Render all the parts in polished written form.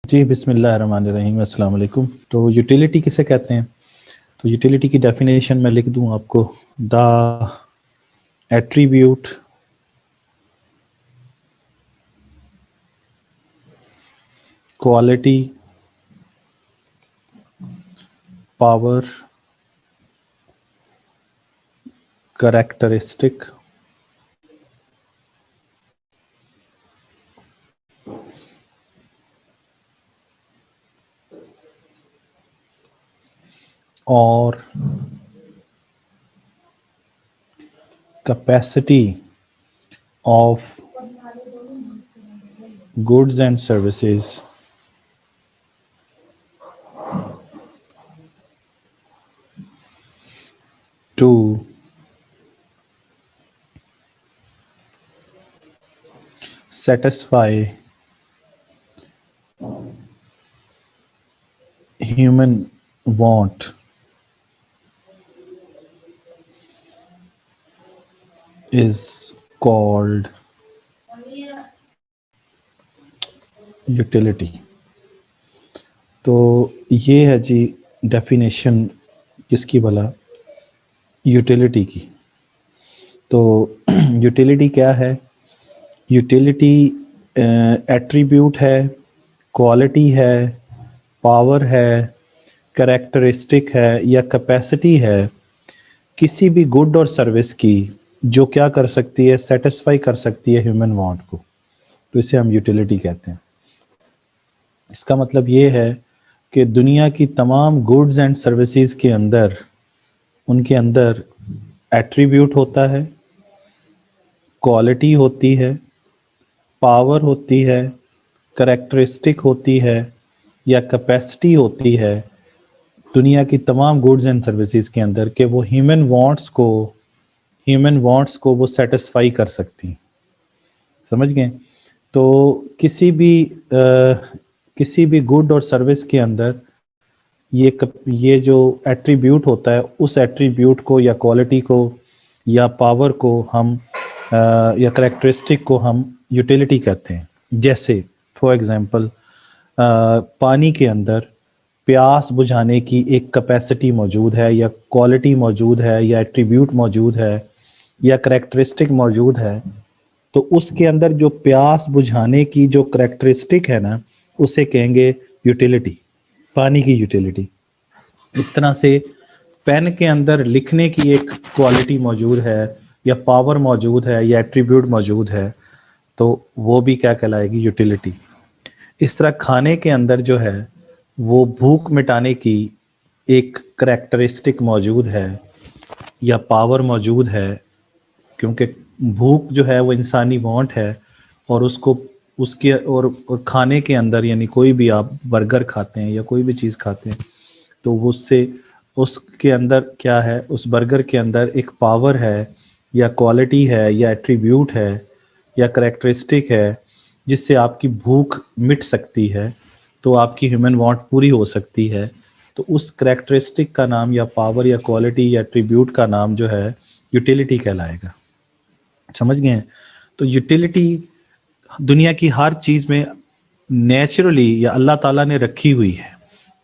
जी बिस्मिल्लाहिर्रहमानिर्रहीम अस्सलाम वालेकुम। तो यूटिलिटी किसे कहते हैं? तो यूटिलिटी की डेफिनेशन मैं लिख दूं आपको। The attribute quality power characteristic और capacity of goods and services to satisfy human want is called utility. तो ये है जी डेफिनेशन किसकी भला? यूटिलिटी की। तो यूटिलिटी क्या है? यूटिलिटी एट्रीब्यूट है, क्वालिटी है, पावर है, कैरेक्टरिस्टिक है या कैपेसिटी है किसी भी गुड और सर्विस की जो क्या कर सकती है, सेटिस्फाई कर सकती है ह्यूमन वांट को। तो इसे हम यूटिलिटी कहते हैं। इसका मतलब ये है कि दुनिया की तमाम गुड्स एंड सर्विसेज के अंदर उनके अंदर एट्रीब्यूट होता है, क्वालिटी होती है, पावर होती है, करेक्टरिस्टिक होती है या कैपेसिटी होती है दुनिया की तमाम गुड्स एंड सर्विसेज के अंदर कि वो ह्यूमन वांट्स को वो सेटिस्फाई कर सकती हैं। समझ गए? तो किसी भी गुड और सर्विस के अंदर ये जो एट्रीब्यूट होता है उस एट्रीब्यूट को या क्वालिटी को या पावर को हम या करेक्टरिस्टिक को हम यूटिलिटी कहते हैं। जैसे फॉर एग्जांपल पानी के अंदर प्यास बुझाने की एक कैपेसिटी मौजूद है या क्वालिटी मौजूद है या एट्रीब्यूट मौजूद है या करेक्टरिस्टिक मौजूद है, तो उसके अंदर जो प्यास बुझाने की जो करेक्टरिस्टिक है ना उसे कहेंगे यूटिलिटी, पानी की यूटिलिटी। इस तरह से पेन के अंदर लिखने की एक क्वालिटी मौजूद है या पावर मौजूद है या एट्रीब्यूट मौजूद है, तो वो भी क्या कहलाएगी? यूटिलिटी। इस तरह खाने के अंदर जो है वो भूख मिटाने की एक करेक्टरिस्टिक मौजूद है या पावर मौजूद है, क्योंकि भूख जो है वो इंसानी वांट है और उसको उसके और खाने के अंदर यानी कोई भी आप बर्गर खाते हैं या कोई भी चीज़ खाते हैं तो वो उससे उसके अंदर क्या है, उस बर्गर के अंदर एक पावर है या क्वालिटी है या एट्रीब्यूट है या करेक्टरिस्टिक है जिससे आपकी भूख मिट सकती है, तो आपकी ह्यूमन वांट पूरी हो सकती है। तो उस करेक्टरिस्टिक का नाम या पावर या क्वालिटी या एट्रीब्यूट का नाम जो है यूटिलिटी कहलाएगा। समझ गए हैं? तो यूटिलिटी दुनिया की हर चीज़ में नेचुरली या अल्लाह ताला ने रखी हुई है।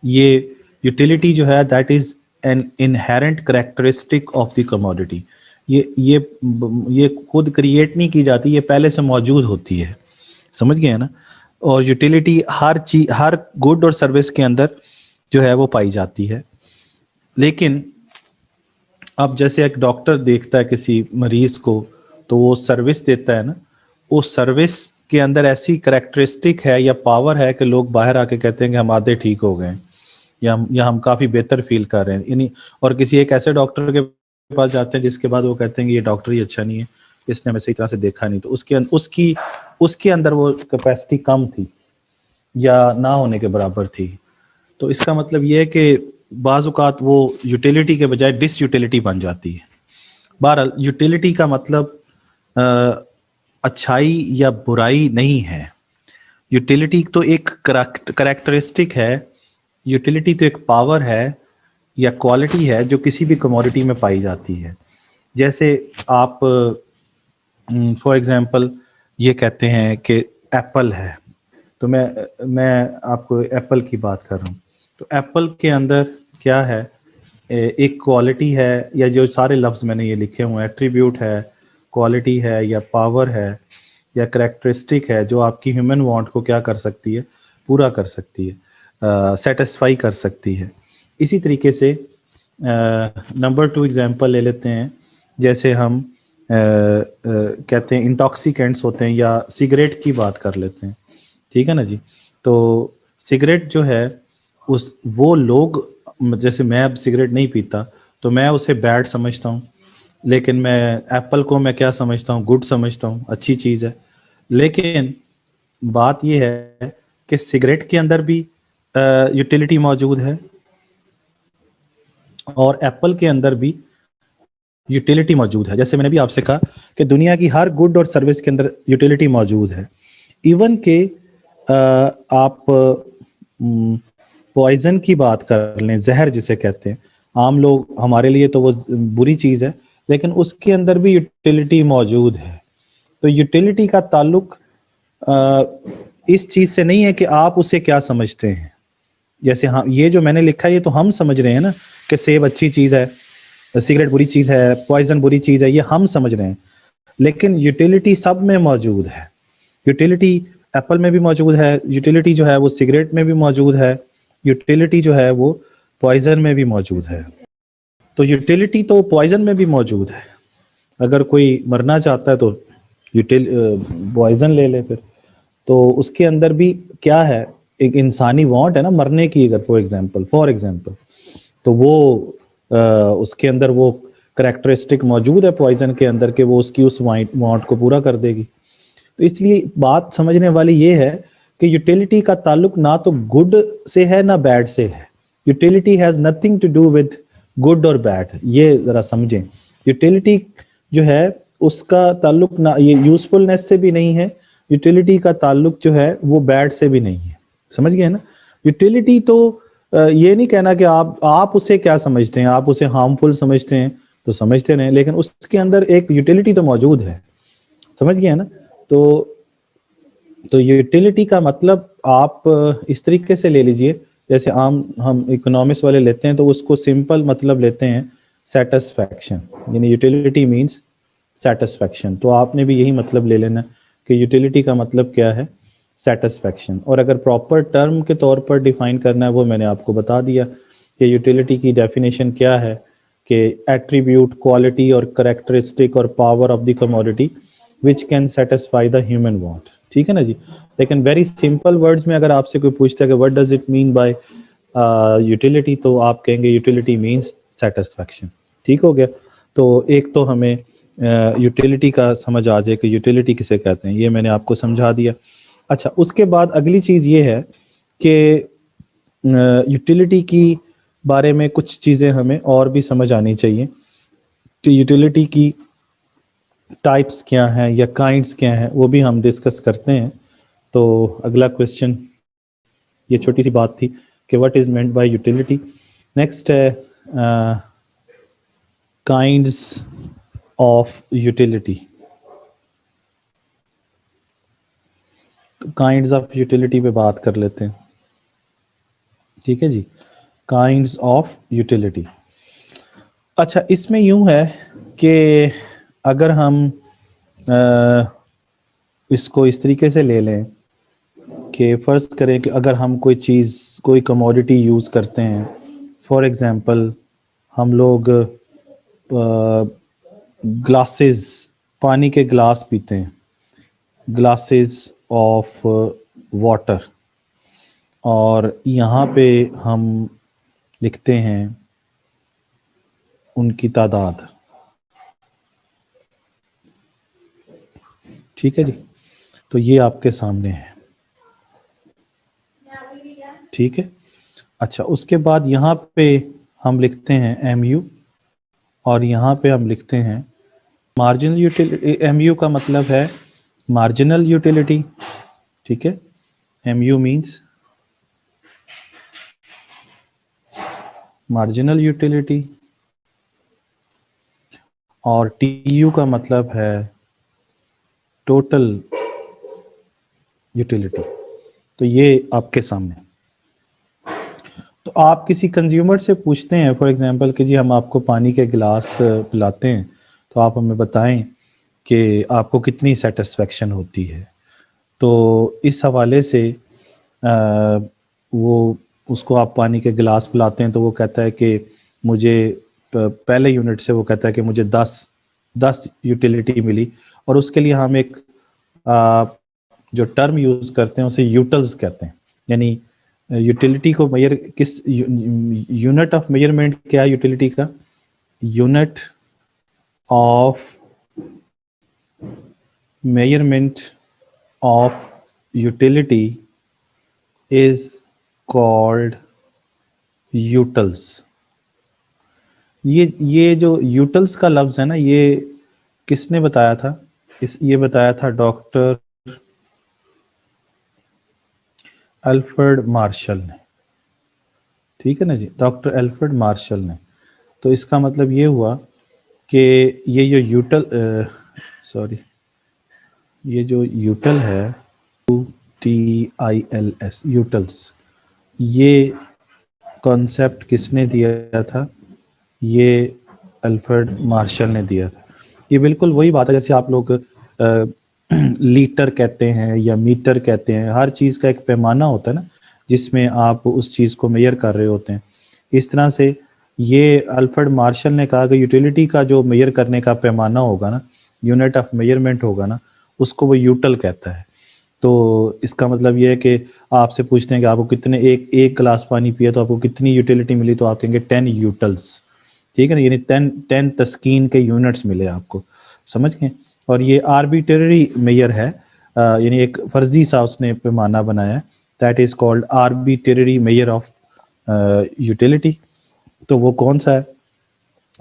ये यूटिलिटी जो है that is an inherent characteristic of the commodity. ये खुद क्रिएट नहीं की जाती, ये पहले से मौजूद होती है। समझ गए हैं ना? और यूटिलिटी हर गुड और सर्विस के अंदर जो है वो पाई जाती है। लेकिन अब जैसे एक डॉक्टर देखता है किसी मरीज को तो वो सर्विस देता है ना, उस सर्विस के अंदर ऐसी करेक्टरिस्टिक है या पावर है कि लोग बाहर आके कहते हैं कि हम आधे ठीक हो गए या हम काफ़ी बेहतर फील कर रहे हैं यानी। और किसी एक ऐसे डॉक्टर के पास जाते हैं जिसके बाद वो कहते हैं कि ये डॉक्टर ही अच्छा नहीं है, इसने हमें सही तरह से देखा नहीं, तो उसके अंदर वो कैपेसिटी कम थी या ना होने के बराबर थी। तो इसका मतलब ये है कि बाज़ औक़ात वो यूटिलिटी के बजाय डिसयूटिलिटी बन जाती है। बहरहाल यूटिलिटी का मतलब अच्छाई या बुराई नहीं है। यूटिलिटी तो एक करेक्टरिस्टिक है, यूटिलिटी तो एक पावर है या क्वालिटी है जो किसी भी कमोडिटी में पाई जाती है। जैसे आप फॉर एग्जांपल ये कहते हैं कि एप्पल है, तो मैं आपको एप्पल की बात कर रहा हूँ। तो एप्पल के अंदर क्या है, एक क्वालिटी है, या जो सारे लफ्ज़ मैंने ये लिखे हुए हैं, एट्रीब्यूट है, क्वालिटी है, या पावर है, या करेक्टरिस्टिक है, जो आपकी ह्यूमन वांट को क्या कर सकती है, पूरा कर सकती है, सेटिस्फाई कर सकती है। इसी तरीके से नंबर 2 एग्जांपल ले लेते हैं। जैसे हम कहते हैं इंटॉक्सिकेंट्स होते हैं, या सिगरेट की बात कर लेते हैं, ठीक है ना जी। तो सिगरेट जो है, उस वो लोग, जैसे मैं अब सिगरेट नहीं पीता तो मैं उसे बैड समझता हूँ, लेकिन मैं एप्पल को मैं क्या समझता हूँ, गुड समझता हूँ, अच्छी चीज़ है। लेकिन बात यह है कि सिगरेट के अंदर भी यूटिलिटी मौजूद है, और एप्पल के अंदर भी यूटिलिटी मौजूद है। जैसे मैंने भी आपसे कहा कि दुनिया की हर गुड और सर्विस के अंदर यूटिलिटी मौजूद है। इवन के आप पॉइजन की बात कर लें, जहर जिसे कहते हैं, आम लोग, हमारे लिए तो वो बुरी चीज़ है, लेकिन उसके अंदर भी यूटिलिटी मौजूद है। तो यूटिलिटी का ताल्लुक इस चीज़ से नहीं है कि आप उसे क्या समझते हैं। जैसे हाँ, ये जो मैंने लिखा है ये तो हम समझ रहे हैं ना कि सेब अच्छी चीज़ है, सिगरेट बुरी चीज़ है, पॉइजन बुरी चीज़ है, ये हम समझ रहे हैं। लेकिन यूटिलिटी सब में मौजूद है। यूटिलिटी एप्पल में भी मौजूद है, यूटिलिटी जो है वो सिगरेट में भी मौजूद है, यूटिलिटी जो है वो पॉइजन में भी मौजूद है। तो यूटिलिटी तो पॉइजन में भी मौजूद है। अगर कोई मरना चाहता है तो पॉइजन ले ले फिर। तो उसके अंदर भी क्या है, एक इंसानी वांट है ना मरने की, अगर फॉर एग्जांपल, तो वो उसके अंदर वो करेक्टरिस्टिक मौजूद है पॉइजन के अंदर के वो उसकी उस वांट को पूरा कर देगी। तो इसलिए बात समझने वाली ये है कि यूटिलिटी का ताल्लुक ना तो गुड से है ना बैड से है। Utility has nothing to do with good और बैड, ये जरा समझें। यूटिलिटी जो है उसका ताल्लुक ना ये यूजफुलनेस से भी नहीं है, यूटिलिटी का ताल्लुक जो है वो बैड से भी नहीं है। समझ गए ना। यूटिलिटी तो ये नहीं कहना कि आप उसे क्या समझते हैं, आप उसे हार्मफुल समझते हैं तो समझते रहें, लेकिन उसके अंदर एक यूटिलिटी तो मौजूद है। समझ गए ना। तो यूटिलिटी का मतलब आप इस तरीके से ले लीजिए, जैसे आम हम इकोनॉमिक्स वाले लेते हैं तो उसको सिंपल मतलब लेते हैं सेटिस्फैक्शन, यानी यूटिलिटी मींस सेटिस्फैक्शन। तो आपने भी यही मतलब ले लेना कि यूटिलिटी का मतलब क्या है, सेटिस्फैक्शन। और अगर प्रॉपर टर्म के तौर पर डिफाइन करना है वो मैंने आपको बता दिया कि यूटिलिटी की डेफिनेशन क्या है, कि एट्रीब्यूट, क्वालिटी और करेक्टरिस्टिक और power of the commodity which can satisfy the human want. ठीक है ना जी। लेकिन वेरी सिंपल वर्ड्स में अगर आपसे कोई पूछता है कि what does it mean by utility, तो आप कहेंगे यूटिलिटी मींस सेटिस्फैक्शन। ठीक हो गया। तो एक तो हमें यूटिलिटी का समझ आ जाए कि यूटिलिटी किसे कहते हैं, ये मैंने आपको समझा दिया। अच्छा, उसके बाद अगली चीज़ ये है कि यूटिलिटी की बारे में कुछ चीज़ें हमें और भी समझ आनी चाहिए। तो यूटिलिटी की टाइप्स क्या हैं या काइंड्स क्या हैं वो भी हम डिस्कस करते हैं। तो अगला क्वेश्चन, ये छोटी सी बात थी कि what is meant by utility. Next है kinds of utility. Kinds of utility पे बात कर लेते हैं। ठीक है जी, काइंड्स ऑफ यूटिलिटी। अच्छा, इसमें यूं है कि अगर हम इसको इस तरीके से ले लें कि फ़र्ज़ करें कि अगर हम कोई चीज़, कोई कमोडिटी यूज़ करते हैं, फॉर एग्ज़ाम्पल हम लोग ग्लासेस, पानी के ग्लास पीते हैं, ग्लासेस ऑफ वाटर, और यहाँ पे हम लिखते हैं उनकी तादाद। ठीक है जी। तो ये आपके सामने है। ठीक है। अच्छा, उसके बाद यहाँ पे हम लिखते हैं MU, और यहाँ पे हम लिखते हैं मार्जिनल यूटिलिटी। MU का मतलब है मार्जिनल यूटिलिटी। ठीक है। MU मीन्स मार्जिनल यूटिलिटी, और TU का मतलब है टोटल यूटिलिटी। तो ये आपके सामने। तो आप किसी कंज्यूमर से पूछते हैं फॉर एग्जांपल कि जी हम आपको पानी के गिलास पिलाते हैं, तो आप हमें बताएं कि आपको कितनी सेटिस्फेक्शन होती है। तो इस हवाले से वो उसको आप पानी के गिलास पिलाते हैं तो वो कहता है कि मुझे पहले यूनिट से वो कहता है कि मुझे 10 यूटिलिटी मिली, और उसके लिए हम एक जो टर्म यूज करते हैं उसे यूटल्स कहते हैं। यानी यूटिलिटी को मेजर किस यूनिट ऑफ मेजरमेंट क्या है यूटिलिटी का? Unit of measurement of utility is called utils. ये जो यूटल्स का लफ्ज है ना, ये किसने बताया था? ये बताया था डॉक्टर अल्फ्रेड मार्शल ने। ठीक है ना जी, डॉक्टर अल्फ्रेड मार्शल ने। तो इसका मतलब ये हुआ कि ये जो ये जो यूटल है, TILS, यूटल्स, ये कॉन्सेप्ट किसने दिया था? ये अल्फ्रेड मार्शल ने दिया था। ये बिल्कुल वही बात है जैसे आप लोग लीटर कहते हैं या मीटर कहते हैं। हर चीज़ का एक पैमाना होता है ना, जिसमें आप उस चीज़ को मेजर कर रहे होते हैं। इस तरह से ये अल्फ्रेड मार्शल ने कहा कि यूटिलिटी का जो मेजर करने का पैमाना होगा ना, यूनिट ऑफ मेजरमेंट होगा ना, उसको वो यूटल कहता है। तो इसका मतलब ये है कि आपसे पूछते हैं कि आपको कितने एक गिलास पानी पिया तो आपको कितनी यूटिलिटी मिली, तो आप कहेंगे 10 यूटल्स। ठीक है ना, यानी 10 तस्कीन के यूनिट्स मिले आपको, समझ गए। और ये आर्बिट्रेरी मेजर है, यानी एक फर्जी सा उसने पैमाना बनाया है। That is called arbitrary measure of utility. तो वो कौन सा है?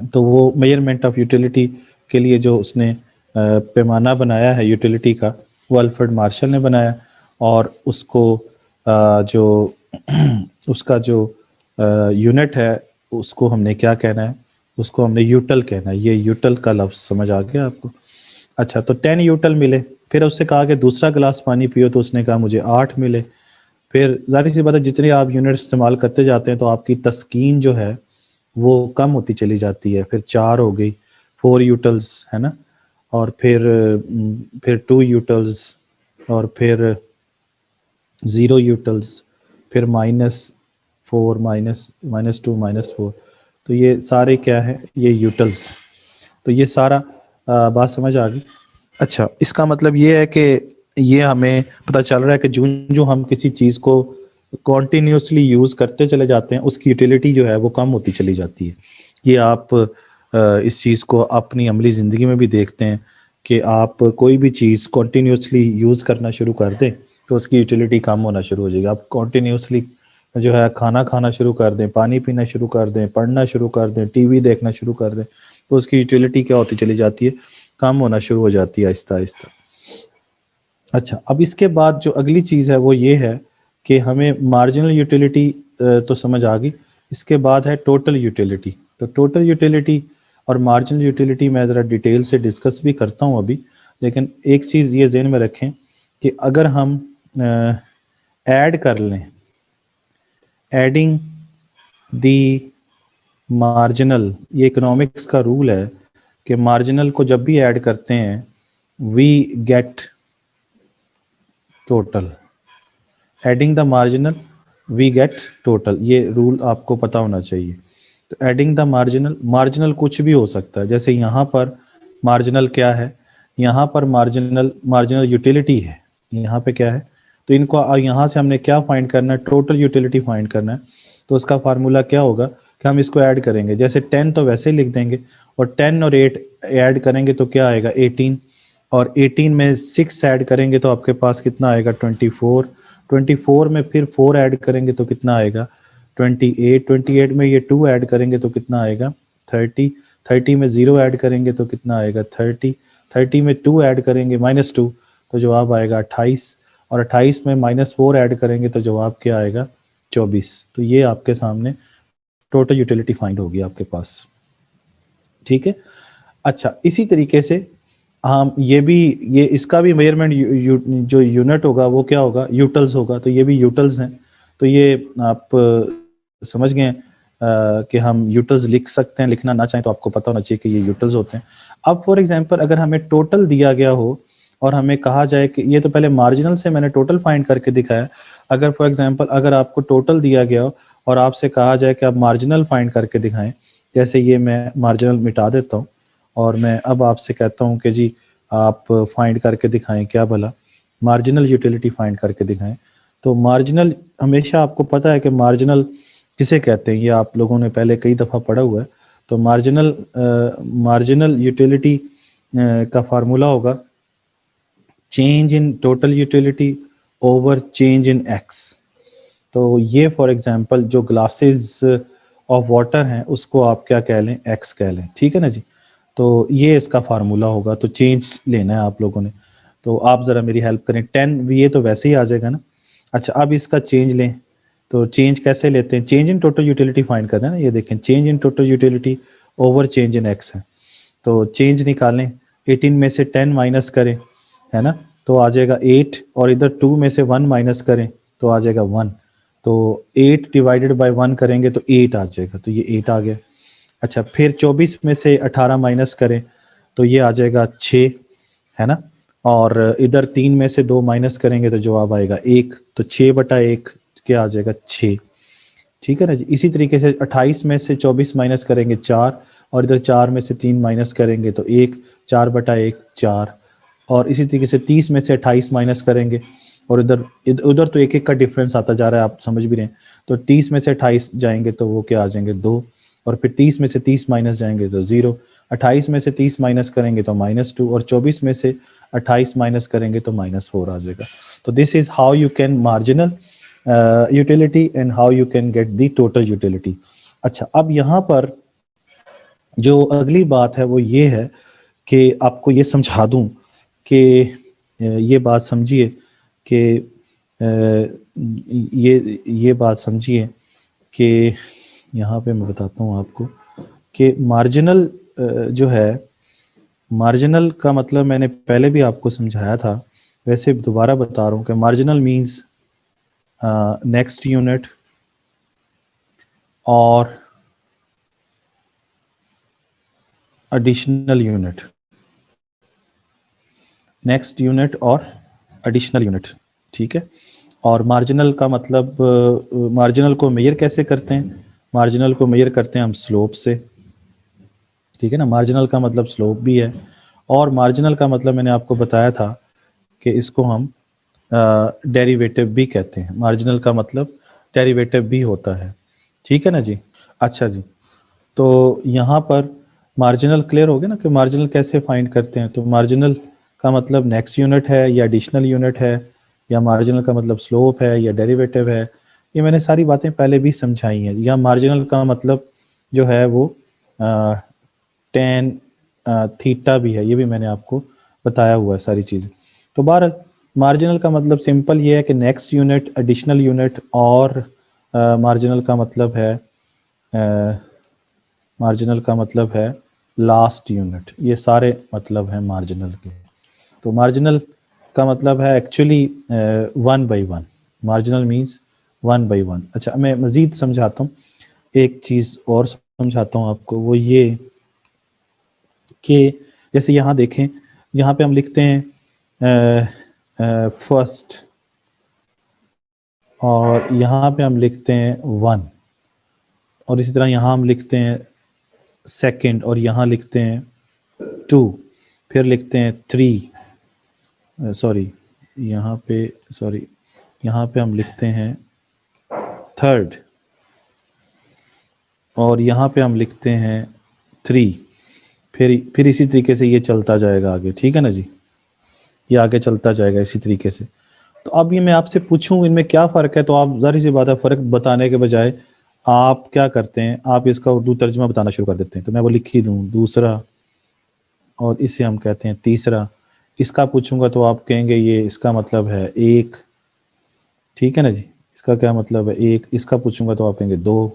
तो वो मेजरमेंट ऑफ यूटिलिटी के लिए जो उसने पैमाना बनाया है यूटिलिटी का, वो अल्फ्रेड मार्शल ने बनाया। और उसको जो उसका जो यूनिट है उसको हमने क्या कहना है? उसको हमने यूटल कहना है। ये यूटल का लफ्ज समझ आ गया आपको? अच्छा, तो 10 यूटल मिले। फिर उससे कहा कि दूसरा गिलास पानी पियो, तो उसने कहा मुझे 8 मिले। फिर जाहिर सी बात है जितने आप यूनिट इस्तेमाल करते जाते हैं तो आपकी तस्कीन जो है वो कम होती चली जाती है। फिर 4 हो गई, 4 यूटल्स है ना, और फिर 2 यूटल्स, और फिर 0 यूटल्स, फिर -4, -2, -4। तो ये सारे क्या है? ये यूटल्स। तो ये सारा बात समझ आ गई। अच्छा, इसका मतलब ये है कि ये हमें पता चल रहा है कि जो जो हम किसी चीज़ को कॉन्टीन्यूसली यूज़ करते चले जाते हैं उसकी यूटिलिटी जो है वो कम होती चली जाती है। ये आप इस चीज़ को अपनी अमली ज़िंदगी में भी देखते हैं कि आप कोई भी चीज़ कॉन्टीन्यूसली यूज़ करना शुरू कर दें तो उसकी यूटिलिटी कम होना शुरू हो जाएगी। आप कॉन्टीन्यूसली जो है खाना खाना शुरू कर दें, पानी पीना शुरू कर दें, पढ़ना शुरू कर दें, टीवी देखना शुरू कर दें, तो उसकी यूटिलिटी क्या होती चली जाती है? कम होना शुरू हो जाती है आहिस्ता आहिस्ता। अच्छा, अब इसके बाद जो अगली चीज़ है वो ये है कि हमें मार्जिनल यूटिलिटी तो समझ आ गई। इसके बाद है टोटल यूटिलिटी। तो टोटल यूटिलिटी और मार्जिनल यूटिलिटी मैं ज़रा डिटेल से डिस्कस भी करता हूँ अभी, लेकिन एक चीज़ ये ज़हन में रखें कि अगर हम ऐड कर लें, एडिंग दी मार्जिनल, ये इकोनॉमिक्स का रूल है कि मार्जिनल को जब भी ऐड करते हैं we get total. Adding the marginal we get total, ये रूल आपको पता होना चाहिए। तो एडिंग द मार्जिनल, मार्जिनल कुछ भी हो सकता है। जैसे यहाँ पर मार्जिनल क्या है? यहाँ पर मार्जिनल यूटिलिटी है। यहाँ पे क्या है? तो इनको यहाँ से हमने क्या फाइंड करना है? टोटल यूटिलिटी फाइंड करना है। तो उसका फार्मूला क्या होगा कि हम इसको ऐड करेंगे। जैसे 10 तो वैसे ही लिख देंगे, और 10 और 8 ऐड करेंगे तो क्या आएगा? 18। और 18 में 6 ऐड करेंगे तो आपके पास कितना आएगा? 24। 24 में फिर 4 ऐड करेंगे तो कितना आएगा? 28। 28 में ये 2 ऐड करेंगे तो कितना आएगा? 30। 30 में 0 ऐड करेंगे तो कितना आएगा? 30। 30 में 2 ऐड करेंगे -2 तो जवाब आएगा 28। और 28 में -4 ऐड करेंगे तो जवाब क्या आएगा? 24। तो ये आपके सामने टोटल यूटिलिटी फाइंड होगी आपके पास। ठीक है। अच्छा, इसी तरीके से हाँ ये भी, ये इसका भी मेजरमेंट जो यूनिट होगा वो क्या होगा, यूटल्स होगा, तो ये भी यूटल्स हैं। तो ये आप समझ गए कि हम यूटल्स लिख सकते हैं, लिखना ना चाहें तो आपको पता होना चाहिए कि ये यूटल्स होते हैं। अब फॉर एग्जांपल अगर हमें टोटल दिया गया हो और हमें कहा जाए कि ये तो पहले मार्जिनल से मैंने टोटल फाइंड करके दिखाया, अगर फॉर एग्जांपल अगर आपको टोटल दिया गया हो और आपसे कहा जाए कि आप मार्जिनल फाइंड करके दिखाएं, जैसे ये मैं मार्जिनल मिटा देता हूँ और मैं अब आपसे कहता हूँ कि जी आप फाइंड करके दिखाएं, क्या भला मार्जिनल यूटिलिटी फाइंड करके दिखाएं। तो मार्जिनल, हमेशा आपको पता है कि मार्जिनल किसे कहते हैं, ये आप लोगों ने पहले कई दफ़ा पढ़ा हुआ है। तो मार्जिनल यूटिलिटी का फार्मूला होगा change in total utility over change in x. तो ये फॉर एग्जांपल जो ग्लासेस ऑफ वाटर हैं उसको आप क्या कह लें, एक्स कह लें, ठीक है ना जी। तो ये इसका फार्मूला होगा, तो चेंज लेना है आप लोगों ने। तो आप ज़रा मेरी हेल्प करें, 10 ये तो वैसे ही आ जाएगा ना। अच्छा अब इसका चेंज लें, तो चेंज कैसे लेते हैं, change in total utility find करना है ना। ये देखें change in total utility over change in x है, तो चेंज निकालें, 18 में से 10 माइनस करें, है ना, तो आ जाएगा 8, और इधर 2 में से 1 माइनस करें तो आ जाएगा 1। तो 8 डिवाइडेड बाय 1 करेंगे तो 8 आ जाएगा, तो ये 8 आ गया। अच्छा फिर 24 में से 18 माइनस करें तो ये आ जाएगा 6, है ना, और इधर 3 में से 2 माइनस करेंगे तो जवाब आएगा 1, तो 6/1 क्या आ जाएगा 6, ठीक है ना जी। इसी तरीके से 28 में से 24 माइनस करेंगे 4, और इधर 4 में से 3 माइनस करेंगे तो 1, 4/1 4, और इसी तरीके से 30 में से 28 माइनस करेंगे, और उधर उधर तो एक एक का डिफरेंस आता जा रहा है, आप समझ भी रहे हैं। तो 30 में से 28 जाएंगे तो वो क्या आ जाएंगे 2, और फिर 30 में से 30 माइनस जाएंगे तो 0, 28 में से 30 माइनस करेंगे तो -2, और 24 में से 28 माइनस करेंगे तो -4 आ जाएगा। तो this is how you can marginal utility and how you can get the total utility. अच्छा अब यहाँ पर जो अगली बात है वो ये है कि आपको ये समझा दूं कि ये बात समझिए कि ये बात समझिए कि यहाँ पे मैं बताता हूँ आपको कि मार्जिनल जो है, मार्जिनल का मतलब मैंने पहले भी आपको समझाया था, वैसे दोबारा बता रहा हूँ कि मार्जिनल मीन्स नेक्स्ट यूनिट और एडिशनल यूनिट, नेक्स्ट यूनिट और एडिशनल यूनिट, ठीक है। और मार्जिनल का मतलब, मार्जिनल को मेजर कैसे करते हैं, मार्जिनल को मेजर करते हैं हम स्लोप से, ठीक है ना। मार्जिनल का मतलब स्लोप भी है, और मार्जिनल का मतलब मैंने आपको बताया था कि इसको हम डेरिवेटिव भी कहते हैं। मार्जिनल का मतलब डेरिवेटिव भी होता है, ठीक है ना जी। अच्छा जी, तो यहाँ पर मार्जिनल क्लियर हो गया ना कि मार्जिनल कैसे फाइंड करते हैं। तो मार्जिनल का मतलब नेक्स्ट यूनिट है या एडिशनल यूनिट है, या मार्जिनल का मतलब स्लोप है या डेरिवेटिव है, ये मैंने सारी बातें पहले भी समझाई हैं। या मार्जिनल का मतलब जो है वो टेन थीटा भी है, ये भी मैंने आपको बताया हुआ है सारी चीज़ें। तो बहरहाल मार्जिनल का मतलब सिंपल ये है कि नेक्स्ट यूनिट, एडिशनल यूनिट, और मार्जिनल का मतलब है मार्जिनल का मतलब है लास्ट यूनिट, ये सारे मतलब हैं मार्जिनल के। तो मार्जिनल का मतलब है एक्चुअली 1/1, मार्जिनल मीन्स 1/1। अच्छा मैं मज़ीद समझाता हूँ, एक चीज़ और समझाता हूँ आपको, वो ये कि जैसे यहाँ देखें, यहाँ पे हम लिखते हैं फर्स्ट, और यहाँ पे हम लिखते हैं 1, और इसी तरह यहाँ हम लिखते हैं सेकंड, और यहाँ लिखते हैं 2, फिर लिखते हैं 3, सॉरी यहाँ पे, सॉरी यहाँ पे हम लिखते हैं थर्ड, और यहाँ पे हम लिखते हैं 3, फिर इसी तरीके से ये चलता जाएगा आगे, ठीक है ना जी। ये आगे चलता जाएगा इसी तरीके से। तो अब ये मैं आपसे पूछूं इनमें क्या फ़र्क है, तो आप ज़ाहिर सी बात है फ़र्क बताने के बजाय आप क्या करते हैं, आप इसका उर्दू तर्जुमा बताना शुरू कर देते हैं। तो मैं वो लिख ही दूँ दूसरा, और इसे हम कहते हैं तीसरा। इसका पूछूंगा तो आप कहेंगे ये इसका मतलब है 1, ठीक है ना जी। इसका क्या मतलब है 1, इसका पूछूंगा तो आप कहेंगे 2,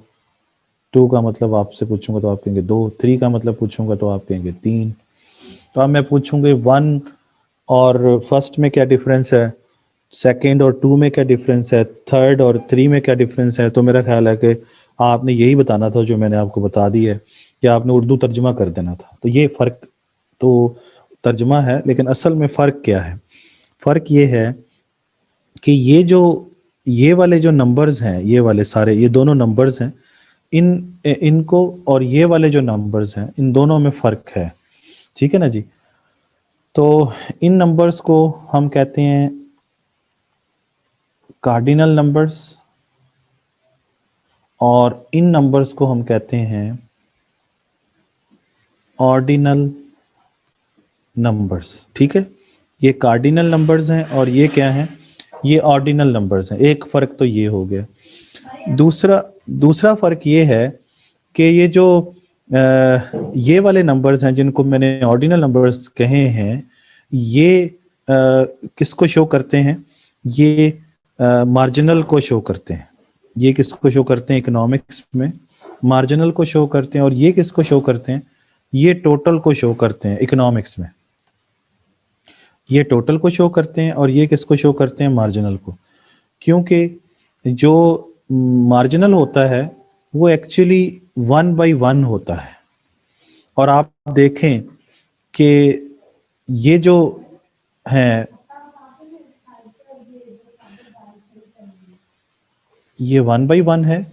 2 का मतलब आपसे पूछूंगा तो आप कहेंगे 2, 3 का मतलब पूछूंगा तो आप कहेंगे 3, तो अब मैं पूछूंगी 1 और फर्स्ट में क्या डिफरेंस है, सेकंड और 2 में क्या डिफरेंस है, थर्ड और 3 में क्या डिफरेंस है, तो मेरा ख्याल है कि आपने यही बताना था जो मैंने आपको बता दी है, कि आपने उर्दू तर्जुमा कर देना था। तो ये फ़र्क तो तर्जुमा है, लेकिन असल में फ़र्क क्या है? फ़र्क ये है कि ये वाले जो नंबर्स हैं, ये वाले सारे, ये दोनों नंबर्स हैं, इनको और ये वाले जो नंबर्स हैं, इन दोनों में फ़र्क है। ठीक है ना जी? तो इन नंबर्स को हम कहते हैं कार्डिनल नंबर्स, और इन नंबर्स को हम कहते हैं ऑर्डिनल नंबर्स। ठीक है, ये कार्डिनल नंबर्स हैं और ये क्या हैं, ये ऑर्डिनल नंबर्स हैं। एक फ़र्क तो ये हो गया। दूसरा फ़र्क ये है कि ये जो ये वाले नंबर्स हैं जिनको मैंने ऑर्डिनल नंबर्स कहे हैं, ये किसको शो करते हैं? ये मार्जिनल को शो करते हैं। ये किसको शो करते हैं? इकोनॉमिक्स में मार्जिनल को शो करते हैं। और ये किसको शो करते हैं? ये टोटल को शो करते हैं इकोनॉमिक्स में। ये टोटल को शो करते हैं और ये किसको शो करते हैं? मार्जिनल को। क्योंकि जो मार्जिनल होता है वो एक्चुअली 1/1 होता है। और आप देखें कि ये जो है, ये 1/1 है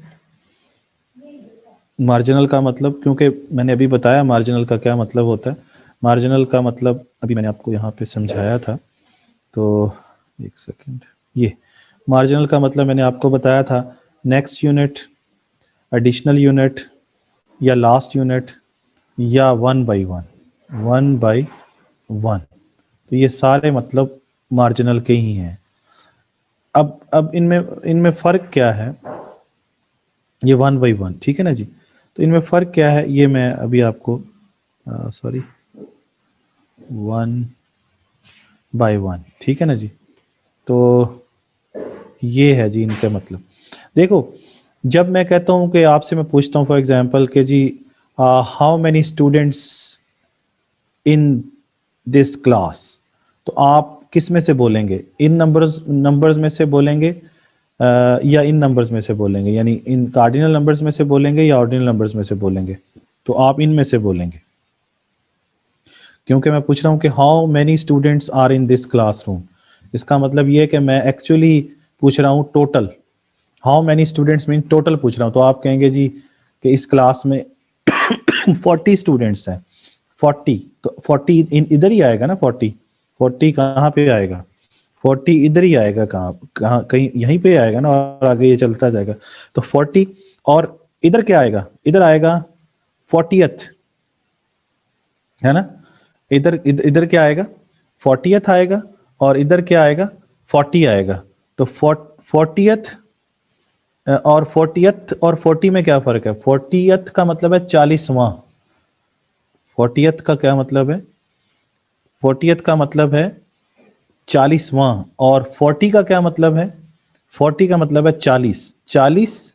मार्जिनल का मतलब, क्योंकि मैंने अभी बताया मार्जिनल का क्या मतलब होता है। मार्जिनल का मतलब अभी मैंने आपको यहाँ पे समझाया था, तो एक सेकंड, ये मार्जिनल का मतलब मैंने आपको बताया था, नेक्स्ट यूनिट, एडिशनल यूनिट, या लास्ट यूनिट, या 1/1, 1/1। तो ये सारे मतलब मार्जिनल के ही हैं। अब इनमें इनमें फ़र्क क्या है? ये 1/1, ठीक है ना जी? तो इनमें फ़र्क क्या है, ये मैं अभी आपको सॉरी 1/1, ठीक है ना जी? तो ये है जी इनका मतलब। देखो, जब मैं कहता हूँ कि आपसे मैं पूछता हूँ फॉर एग्जांपल कि जी how many students in this class, तो आप किस में से बोलेंगे? इन नंबर्स में से बोलेंगे या इन नंबर्स में से बोलेंगे? यानी इन कार्डिनल नंबर्स में से बोलेंगे या ऑर्डिनल नंबर्स में से बोलेंगे? तो आप इन में से बोलेंगे, क्योंकि मैं पूछ रहा हूँ कि how many students are in this classroom. इसका मतलब ये है कि मैं एक्चुअली पूछ रहा हूँ total. How many students mean total पूछ रहा हूँ। तो आप कहेंगे जी कि इस क्लास में 40 स्टूडेंट्स हैं। 40, तो 40 इधर ही आएगा ना? 40 कहाँ पे आएगा? 40 इधर ही आएगा। कहाँ कहाँ कहीं यहीं पे आएगा ना, और आगे ये चलता जाएगा। तो 40, और इधर क्या आएगा? इधर आएगा 40th, है ना? इधर क्या आएगा? 40th आएगा, और इधर क्या आएगा? 40 आएगा। तो 40th और 40th और 40 में क्या फर्क है? 40th का मतलब है 40वां। 40th का क्या मतलब है? 40th का मतलब है 40वां। और 40 का क्या मतलब है? 40 का मतलब है 40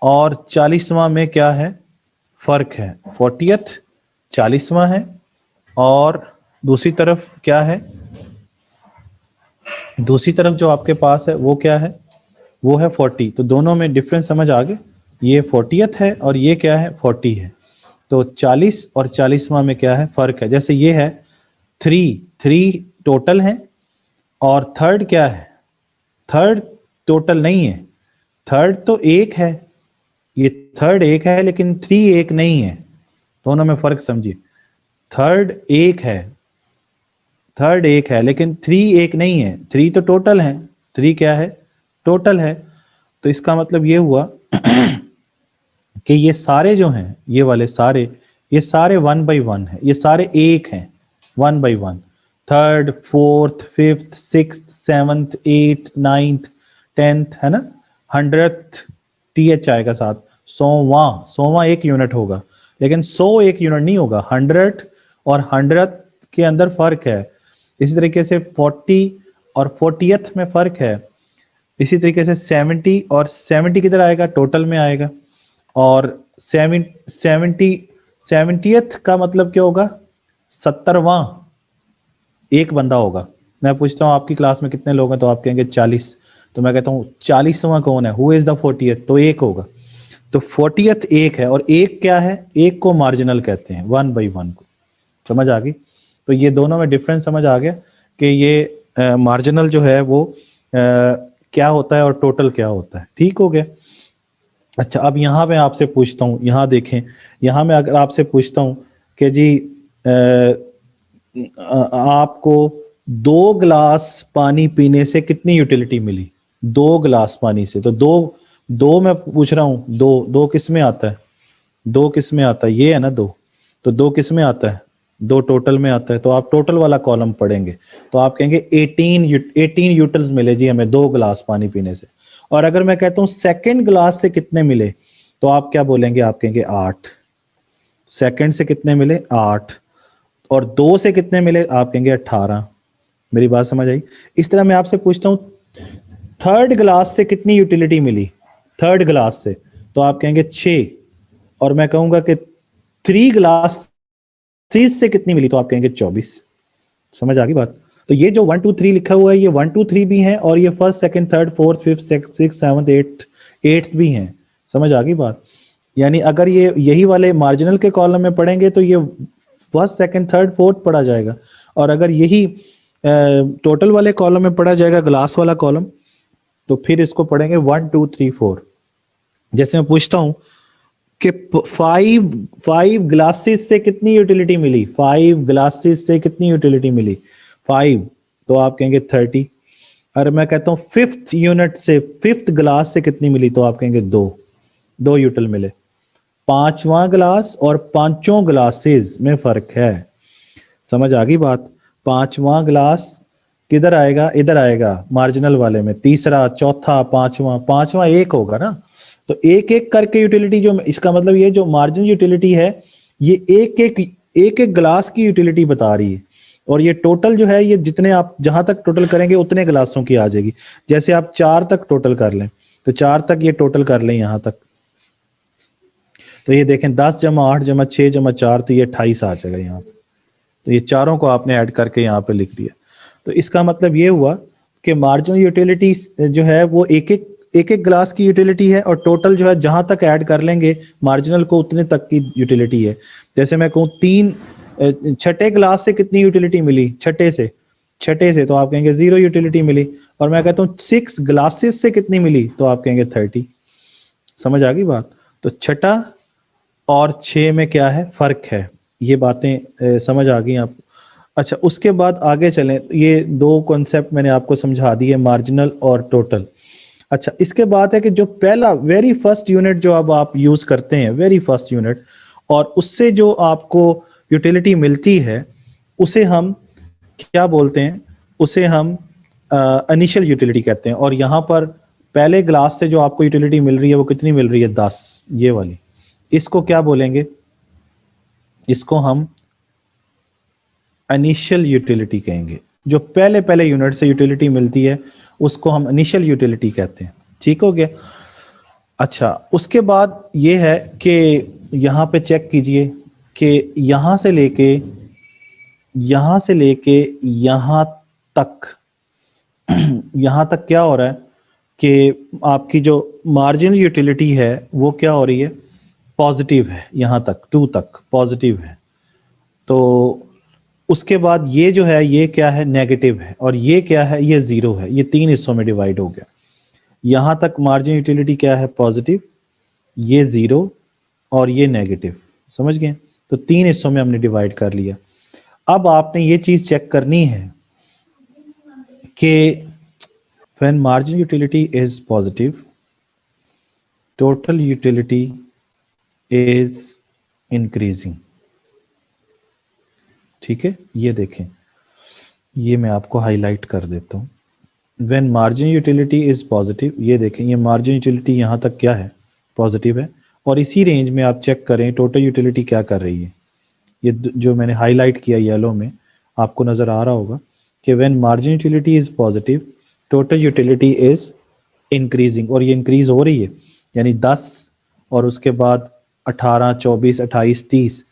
और 40वां में क्या है? फर्क है। 40th 40वां है, और दूसरी तरफ क्या है? दूसरी तरफ जो आपके पास है वो क्या है? वो है 40। तो दोनों में डिफरेंस समझ आ गए? ये 40th है और ये क्या है? 40 है। तो 40 और 40वां में क्या है? फर्क है। जैसे ये है 3 टोटल है, और थर्ड क्या है? थर्ड टोटल नहीं है। थर्ड तो एक है, ये थर्ड एक है, लेकिन 3 एक नहीं है। दोनों में फर्क समझिए। थर्ड एक है, थर्ड एक है, लेकिन 3 एक नहीं है। 3 तो टोटल है, 3 क्या है? टोटल है। तो इसका मतलब ये हुआ कि ये सारे जो हैं, ये वाले सारे, ये सारे 1/1 है। ये सारे एक हैं, 1/1। Third, fourth, fifth, sixth, seventh, eight, ninth, tenth, है ना? 100th TH आएगा साथ। 100वां एक यूनिट होगा, लेकिन 100 एक यूनिट नहीं होगा। 100 और 100th के अंदर फर्क है। इसी तरीके से 40 और 40th में फर्क है। इसी तरीके से 70 और 70 किधर आएगा? टोटल में आएगा। और 70th का मतलब क्या होगा? 70वां एक बंदा होगा। मैं पूछता हूँ आपकी क्लास में कितने लोग हैं, तो आप कहेंगे 40। तो मैं कहता हूँ 40वां कौन है, हु इज द 40th, तो एक होगा। तो 40th एक है, और एक क्या है, एक को मार्जिनल कहते हैं, 1/1 को। समझ आ गई? तो ये दोनों में डिफरेंस समझ आ गया कि ये मार्जिनल जो है वो क्या होता है और टोटल क्या होता है। ठीक हो गया। अच्छा, अब यहाँ मैं आपसे पूछता हूँ, यहाँ देखें, यहाँ मैं अगर आपसे पूछता हूँ कि जी आपको 2 गिलास पानी पीने से कितनी यूटिलिटी मिली, 2 गिलास पानी से, तो दो दो मैं पूछ रहा हूँ, दो दो किस में आता है, दो किस में आता है, ये है ना दो, तो दो किस में आता है, दो टोटल में आता है। तो आप टोटल वाला कॉलम पढ़ेंगे तो आप कहेंगे 18 यूटिल्स मिले जी हमें 2 गिलास पानी पीने से। और अगर मैं कहता हूं सेकंड ग्लास से कितने मिले, तो आप क्या बोलेंगे, आप कहेंगे 8। सेकंड से कितने मिले, 8। और 2 से कितने मिले, आप कहेंगे 18। मेरी बात समझ आई? इस तरह मैं आपसे पूछता हूं थर्ड ग्लास से कितनी यूटिलिटी मिली, थर्ड ग्लास से, तो आप कहेंगे 6। और मैं कहूंगा कि 3 ग्लास से कितनी मिली, तो आप कहेंगे 24। समझ आ गई बात? तो ये जो 1 2 3 लिखा हुआ है, ये 1 2 3 भी है, और ये first second third fourth fifth six seventh eighth भी हैं। समझ आ गई बात? यानी अगर ये यही वाले मार्जिनल के कॉलम में पढ़ेंगे तो ये फर्स्ट सेकंड थर्ड फोर्थ पढ़ा जाएगा, और अगर यही टोटल वाले कॉलम में पढ़ा जाएगा, ग्लास वाला कॉलम, तो फिर इसको पढ़ेंगे 1 2 3 4। जैसे मैं पूछता हूं कि 5 ग्लासेस से कितनी यूटिलिटी मिली, 5 ग्लासेस से कितनी यूटिलिटी मिली, 5, तो आप कहेंगे 30। अगर मैं कहता हूं फिफ्थ यूनिट से, फिफ्थ ग्लास से कितनी मिली, तो आप कहेंगे 2 यूटिल मिले। 5वां ग्लास और 5 ग्लासेस में फर्क है। समझ आ गई बात? 5वां ग्लास किधर आएगा, इधर आएगा मार्जिनल वाले में, तीसरा चौथा पांचवा, पांचवा एक होगा ना। तो एक एक करके यूटिलिटी, जो इसका मतलब ये जो मार्जिन यूटिलिटी है, ये एक एक ग्लास की यूटिलिटी बता रही है। और ये टोटल जो है, ये जितने आप जहां तक टोटल करेंगे उतने ग्लासों की आ जाएगी। जैसे आप 4 तक टोटल कर लें, तो 4 तक ये टोटल कर लें यहां तक, तो ये देखें 10 जमा 8 जमा 6 जमा 4, तो ये 28 आ जाएगा यहाँ पे। तो ये चारों को आपने ऐड करके यहाँ पे लिख दिया। तो इसका मतलब ये हुआ कि मार्जिनल यूटिलिटी जो है वो एक एक ग्लास की यूटिलिटी है, और टोटल जो है जहां तक ऐड कर लेंगे मार्जिनल को उतने तक की यूटिलिटी है। जैसे मैं कहूँ छठे ग्लास से कितनी यूटिलिटी मिली, छठे से तो आप कहेंगे 0 यूटिलिटी मिली। और मैं कहता हूँ 6 ग्लासेस से कितनी मिली, तो आप कहेंगे 30। समझ आ गई बात? तो छठा और 6 में क्या है, फर्क है। ये बातें समझ आ गई आपको? अच्छा, उसके बाद आगे चलें। ये दो कॉन्सेप्ट मैंने आपको समझा दिए, मार्जिनल और टोटल। अच्छा, इसके बाद है कि जो पहला वेरी फर्स्ट यूनिट जो अब आप यूज करते हैं, वेरी फर्स्ट यूनिट, और उससे जो आपको यूटिलिटी मिलती है, उसे हम क्या बोलते हैं, उसे हम इनिशियल यूटिलिटी कहते हैं। और यहाँ पर पहले ग्लास से जो आपको यूटिलिटी मिल रही है वो कितनी मिल रही है, 10, ये वाली। इसको क्या बोलेंगे, इसको हम इनिशियल यूटिलिटी कहेंगे। जो पहले पहले यूनिट से यूटिलिटी मिलती है उसको हम इनिशियल यूटिलिटी कहते हैं। ठीक हो गया? अच्छा, उसके बाद ये है कि यहां पे चेक कीजिए कि यहां से लेके यहां तक यहां तक क्या हो रहा है कि आपकी जो मार्जिनल यूटिलिटी है वो क्या हो रही है, पॉजिटिव है। यहां तक 2 तक पॉजिटिव है। तो उसके बाद ये जो है ये क्या है, नेगेटिव है। और ये क्या है, ये 0 है। ये 3 हिस्सों में डिवाइड हो गया। यहां तक मार्जिन यूटिलिटी क्या है, पॉजिटिव, ये 0, और ये नेगेटिव। समझ गए? तो 3 हिस्सों में हमने डिवाइड कर लिया। अब आपने ये चीज चेक करनी है कि when margin utility is positive, total utility is increasing. ठीक है, ये देखें, ये मैं आपको हाईलाइट कर देता हूं। When margin utility is positive, ये देखें, ये मार्जिन यूटिलिटी यहां तक क्या है, पॉजिटिव है। और इसी रेंज में आप चेक करें टोटल यूटिलिटी क्या कर रही है। ये जो मैंने हाईलाइट किया येलो में, आपको नजर आ रहा होगा कि when margin utility is positive, total utility is increasing. और ये इंक्रीज हो रही है, यानी 10 और उसके बाद 18 24 28 30।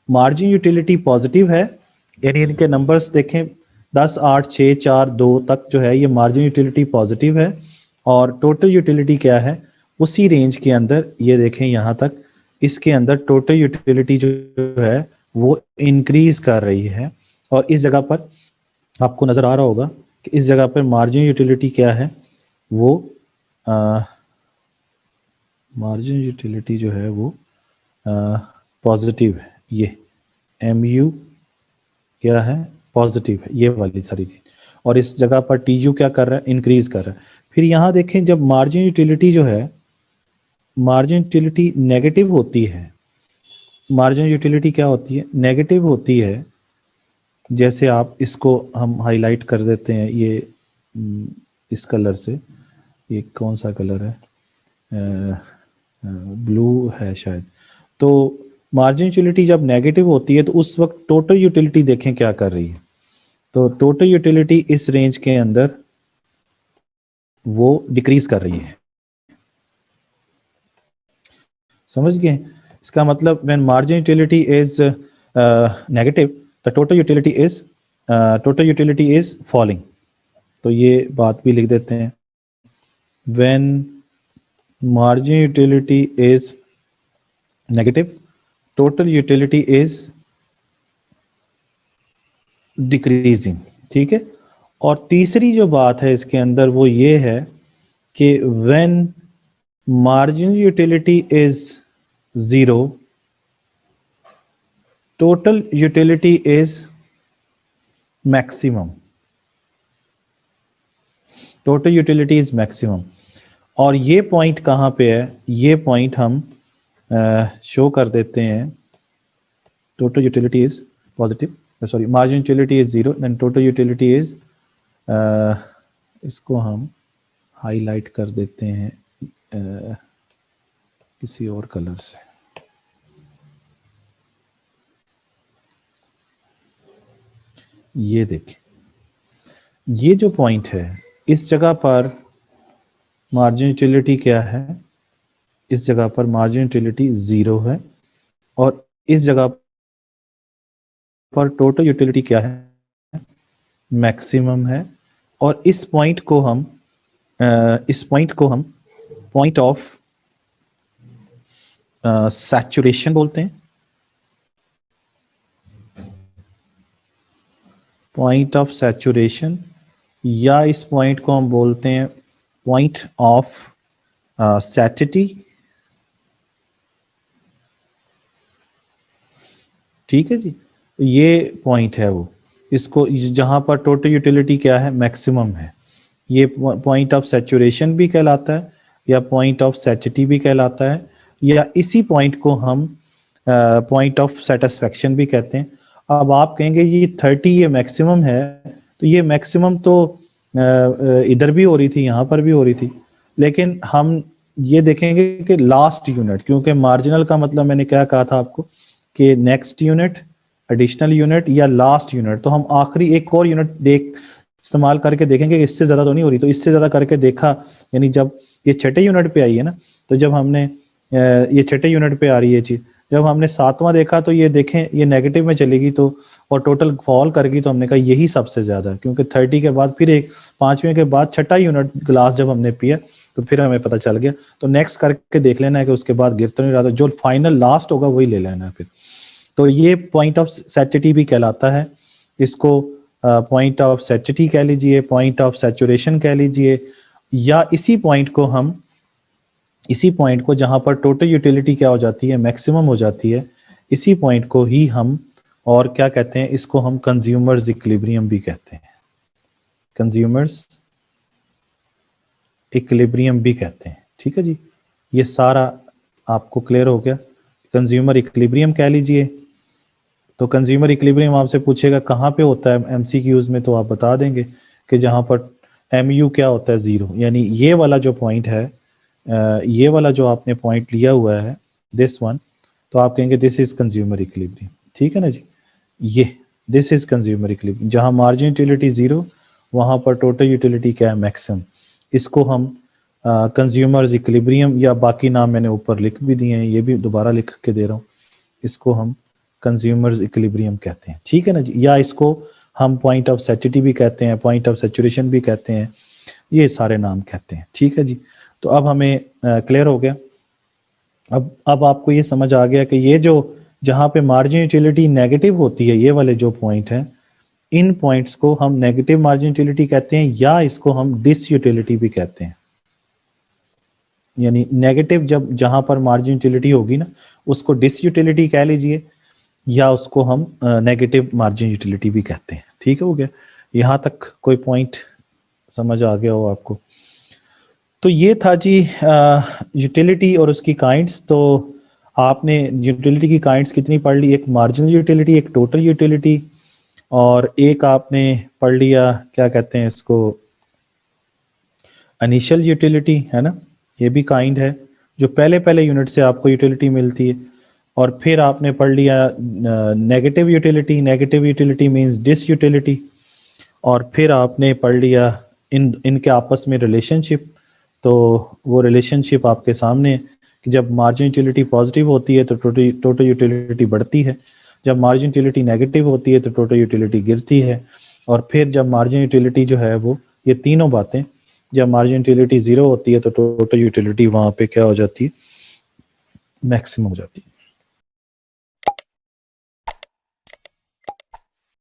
मार्जिन यूटिलिटी पॉजिटिव है, यानी इनके नंबर्स देखें 10, 8, 6, 4, 2 तक जो है ये मार्जिन यूटिलिटी पॉजिटिव है, और टोटल यूटिलिटी क्या है उसी रेंज के अंदर, ये देखें यहाँ तक इसके अंदर टोटल यूटिलिटी जो है वो इंक्रीज कर रही है। और इस जगह पर आपको नज़र आ रहा होगा कि इस जगह पर मार्जिन यूटिलिटी क्या है, वो मार्जिन यूटिलिटी जो है वो पॉजिटिव है। ये MU क्या है, पॉजिटिव है, ये वाली सारी चीज। और इस जगह पर TU क्या कर रहा है, इंक्रीज कर रहा है। फिर यहाँ देखें जब मार्जिन यूटिलिटी जो है, मार्जिन यूटिलिटी नेगेटिव होती है, मार्जिन यूटिलिटी क्या होती है, नेगेटिव होती है। जैसे आप इसको हम हाईलाइट कर देते हैं, ये इस कलर से, ये कौन सा कलर है, ब्लू है शायद। तो मार्जिन यूटिलिटी जब नेगेटिव होती है तो उस वक्त टोटल यूटिलिटी देखें क्या कर रही है। तो टोटल यूटिलिटी इस रेंज के अंदर वो डिक्रीज कर रही है। समझ गए? इसका मतलब when margin utility is negative the total utility is falling. तो ये बात भी लिख देते हैं, when margin utility is negative total utility is decreasing. ठीक है। और तीसरी जो बात है इसके अंदर वो ये है कि when margin utility is 0 total utility is maximum. Total utility is maximum. और ये पॉइंट कहाँ पे है, ये पॉइंट हम शो कर देते हैं। Total utility is positive, sorry margin utility is 0 then total utility is, इसको हम हाईलाइट कर देते हैं किसी और कलर से। ये देखें, ये जो पॉइंट है इस जगह पर मार्जिन यूटिलिटी क्या है, इस जगह पर मार्जिन यूटिलिटी 0 है, और इस जगह पर टोटल यूटिलिटी क्या है, मैक्सिमम है। और इस पॉइंट को हम पॉइंट ऑफ सैचुरेशन बोलते हैं। पॉइंट ऑफ सैचुरेशन, या इस पॉइंट को हम बोलते हैं पॉइंट ऑफ सैटिटी। ठीक है जी, ये पॉइंट है वो, इसको जहां पर टोटल यूटिलिटी क्या है, मैक्सिमम है। ये पॉइंट ऑफ सैचुरेशन भी कहलाता है, या पॉइंट ऑफ सैटिटी भी कहलाता है, या इसी पॉइंट को हम पॉइंट ऑफ सेटिस्फेक्शन भी कहते हैं। अब आप कहेंगे ये 30 ये मैक्सिमम है, तो ये मैक्सिमम तो इधर भी हो रही थी, यहाँ पर भी हो रही थी, लेकिन हम ये देखेंगे कि लास्ट यूनिट, क्योंकि मार्जिनल का मतलब मैंने क्या कहा था आपको कि नेक्स्ट यूनिट, एडिशनल यूनिट या लास्ट यूनिट। तो हम आखिरी एक और यूनिट इस्तेमाल करके देखेंगे कि इससे ज़्यादा तो नहीं हो रही, तो इससे ज़्यादा करके देखा, यानी जब ये छठे यूनिट पे आई है ना, तो जब हमने ये छठे यूनिट पे आ रही है चीज़, जब हमने सातवां देखा तो ये देखें ये नेगेटिव में चलेगी, तो और टोटल फॉल करेगी, तो हमने कहा यही सबसे ज़्यादा है, क्योंकि 30 के बाद फिर एक 5वें के बाद छठा यूनिट ग्लास जब हमने पिया तो फिर हमें पता चल गया। तो नेक्स्ट करके देख लेना है कि उसके बाद गिर तो नहीं रहा, तो जो फाइनल लास्ट होगा वही ले लेना है फिर। तो ये पॉइंट ऑफ सैटिटी भी कहलाता है, इसको पॉइंट ऑफ सैटिटी कह लीजिए, पॉइंट ऑफ सैचुरेशन कह लीजिए, या इसी पॉइंट को जहां पर टोटल यूटिलिटी क्या हो जाती है, मैक्सिमम हो जाती है, इसी पॉइंट को ही हम और क्या कहते हैं, इसको हम कंज्यूमर्स इक्विलिब्रियम भी कहते हैं। कंज्यूमर्स इक्विलिब्रियम भी कहते हैं। ठीक है जी, ये सारा आपको क्लियर हो गया। कंज्यूमर इक्विलिब्रियम कह लीजिए। तो कंज्यूमर इक्विलिब्रियम आपसे पूछेगा कहाँ पे होता है एमसीक्यूज में, तो आप बता देंगे कि जहां पर MU क्या होता है, 0, यानी ये वाला जो पॉइंट है, ये वाला जो आपने पॉइंट लिया हुआ है, दिस वन, तो आप कहेंगे दिस इज कंज्यूमर इक्विलिब्रियम। ठीक है ना जी, ये दिस इज कंज्यूमर इक्विलिब्रियम। जहां मार्जिन यूटिलिटी 0 वहां पर टोटल यूटिलिटी क्या है, मैक्सिमम। इसको हम कंज्यूमर्स इक्विलिब्रियम, या बाकी नाम मैंने ऊपर लिख भी दिए हैं, ये भी दोबारा लिख के दे रहा हूँ, इसको हम कंज्यूमर्स इक्विलिब्रियम कहते हैं, ठीक है ना जी। या इसको हम पॉइंट ऑफ सैचुरिटी भी कहते हैं, पॉइंट ऑफ सैचुरेशन भी कहते हैं, ये सारे नाम कहते हैं, ठीक है जी। तो अब हमें क्लियर हो गया। अब आपको ये समझ आ गया कि ये जो जहाँ पे मार्जिन यूटिलिटी नेगेटिव होती है, ये वाले जो पॉइंट हैं, इन पॉइंट्स को हम नेगेटिव मार्जिन यूटिलिटी कहते हैं, या इसको हम डिस यूटिलिटी भी कहते हैं। यानी नेगेटिव जब जहां पर मार्जिन यूटिलिटी होगी ना, उसको डिस यूटिलिटी कह लीजिए, या उसको हम नेगेटिव मार्जिन यूटिलिटी भी कहते हैं, ठीक हो गया। यहां तक कोई पॉइंट समझ आ गया हो आपको? तो ये था जी यूटिलिटी और उसकी काइंड्स। तो आपने यूटिलिटी की काइंड्स कितनी पढ़ ली? एक मार्जिनल यूटिलिटी, एक टोटल यूटिलिटी, और एक आपने पढ़ लिया क्या कहते हैं इसको, इनिशियल यूटिलिटी, है ना। ये भी काइंड है जो पहले पहले यूनिट से आपको यूटिलिटी मिलती है। और फिर आपने पढ़ लिया negative utility, negative utility means disutility. और फिर आपने पढ़ लिया इनके आपस में रिलेशनशिप। तो वो रिलेशनशिप आपके सामने है कि जब मार्जिन यूटिलिटी पॉजिटिव होती है तो टोटल यूटिलिटी बढ़ती है, जब मार्जिन यूटिलिटी नेगेटिव होती है तो टोटल यूटिलिटी गिरती है। और फिर जब मार्जिन यूटिलिटी जो है वो, ये तीनों बातें, जब मार्जिन यूटिलिटी 0 होती है तो टोटल यूटिलिटी वहां पे क्या हो जाती है? मैक्सिमम हो जाती है।